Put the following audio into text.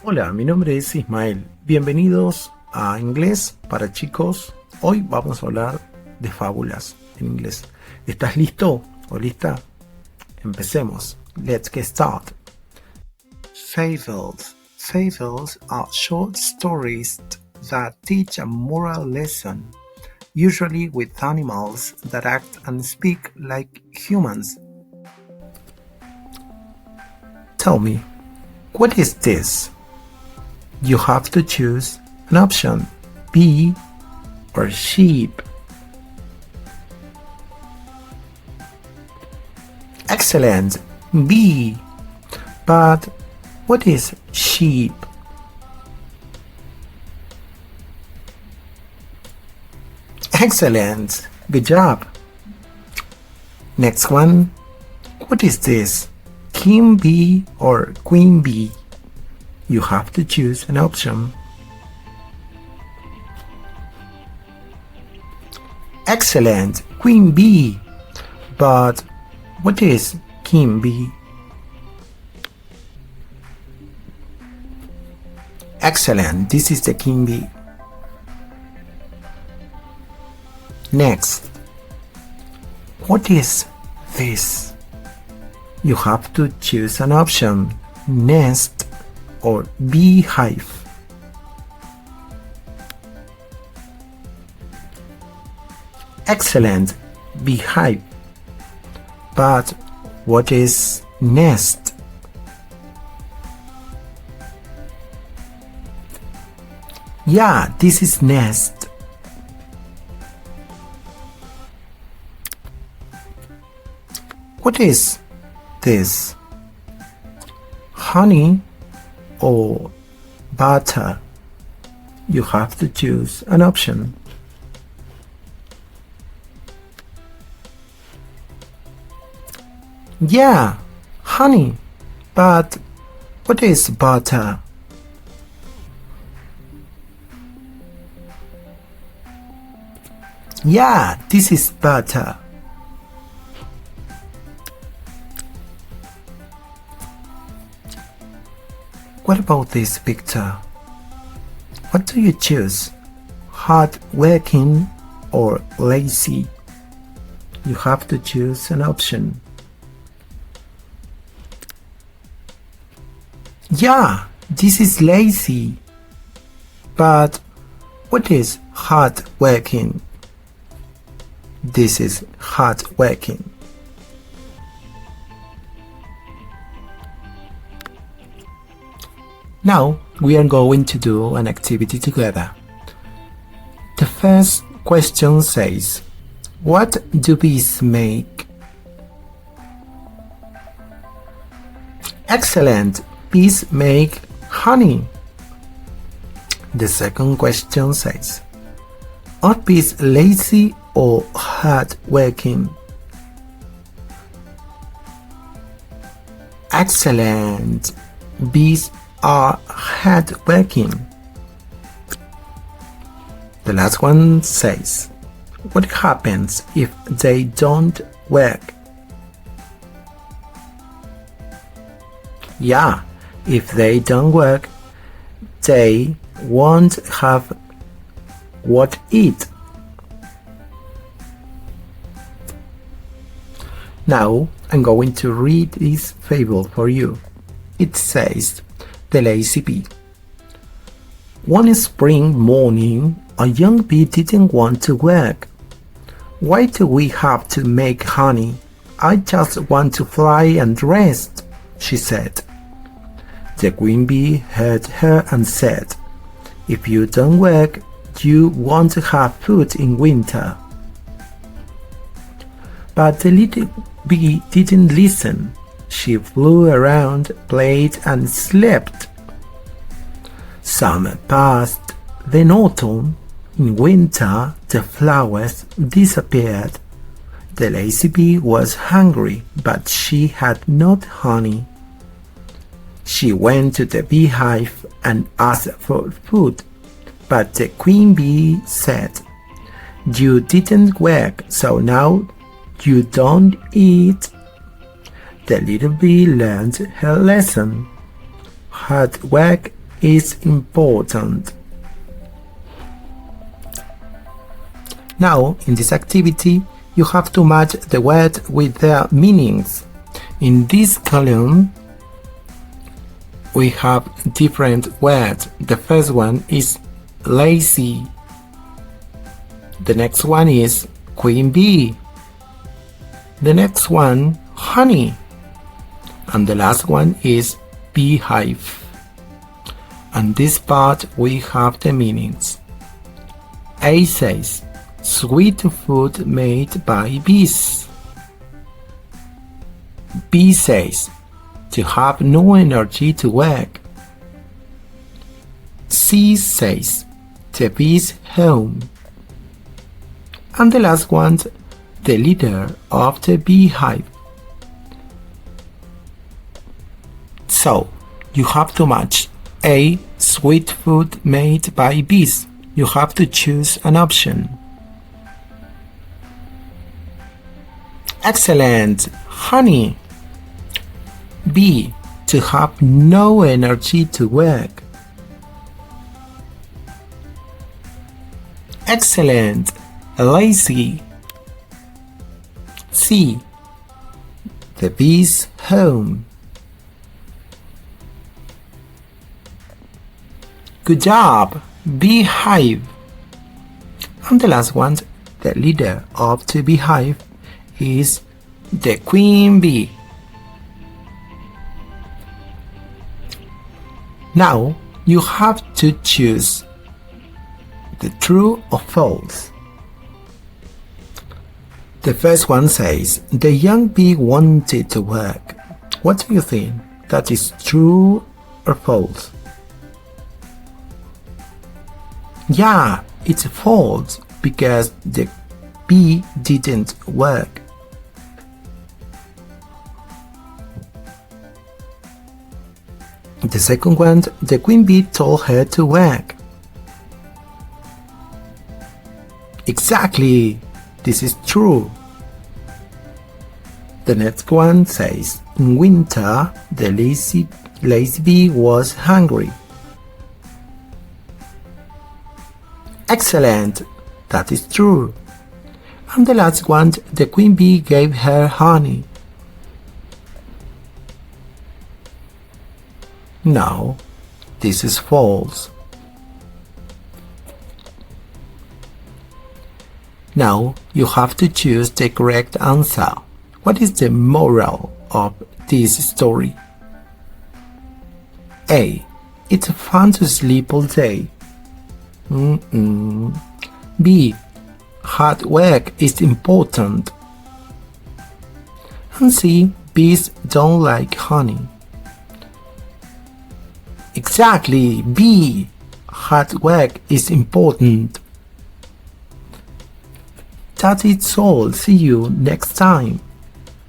Hola, mi nombre es Ismael. Bienvenidos a Inglés para Chicos. Hoy vamos a hablar de fábulas en inglés. ¿Estás listo o lista? Empecemos. Let's get started. Fables. Fables are short stories that teach a moral lesson, usually with animals that act and speak like humans. Tell me, what is this? You have to choose an option, bee or sheep. Excellent, bee. But what is sheep? Excellent, good job. Next one, what is this? King bee or queen bee? You have to choose an option. Excellent, queen bee. But what is king bee? Excellent, this is the king bee. Next, what is this? You have to choose an option, nest or beehive. Excellent, beehive. But what is nest? Yeah, this is nest. What is this? Honey or butter? You have to choose an option. Yeah, honey. But what is butter? Yeah, this is butter. What about this picture? What do you choose? Hard-working or lazy? You have to choose an option. Yeah, this is lazy. But what is hard-working? This is hard-working. Now we are going to do an activity together. The first question says, what do bees make? Excellent! Bees make honey. The second question says, are bees lazy or hard-working? Excellent! Bees are hard-working. The last one says, what happens if they don't work? Yeah, if they don't work, they won't have what to eat. Now I'm going to read this fable for you. It says, The Lazy Bee. One spring morning, a young bee didn't want to work. Why do we have to make honey? I just want to fly and rest, she said. The queen bee heard her and said, if you don't work, you won't have food in winter. But the little bee didn't listen. She flew around, played, and slept. Summer passed, then autumn. In winter, the flowers disappeared. The lazy bee was hungry, but she had not honey. She went to the beehive and asked for food, but the queen bee said, you didn't work, so now you don't eat. The little bee learned her lesson. Hard work is important. Now, in this activity, you have to match the words with their meanings. In this column, we have different words. The first one is lazy. The next one is queen bee. The next one, honey. And the last one is beehive. And this part we have the meanings. A says, sweet food made by bees. B says, to have no energy to work. C says, the bees home. And the last one, the leader of the beehive. So, you have to match A, sweet food made by bees. You have to choose an option. Excellent! Honey. B, to have no energy to work. Excellent! Lazy. C, the bees home. Good job! Beehive. And the last one, the leader of the beehive, is the queen bee. Now you have to choose the true or false. The first one says, the young bee wanted to work. What do you think? That is true or false? Yeah, it's false because the bee didn't work. The second one, the queen bee told her to work. Exactly, this is true. The next one says, in winter, the lazy bee was hungry. Excellent, that is true. And the last one, the queen bee gave her honey. No, this is false. Now you have to choose the correct answer. What is the moral of this story? A, it's fun to sleep all day. B, hard work is important. And C, bees don't like honey. Exactly, B, hard work is important. That is all. See you next time.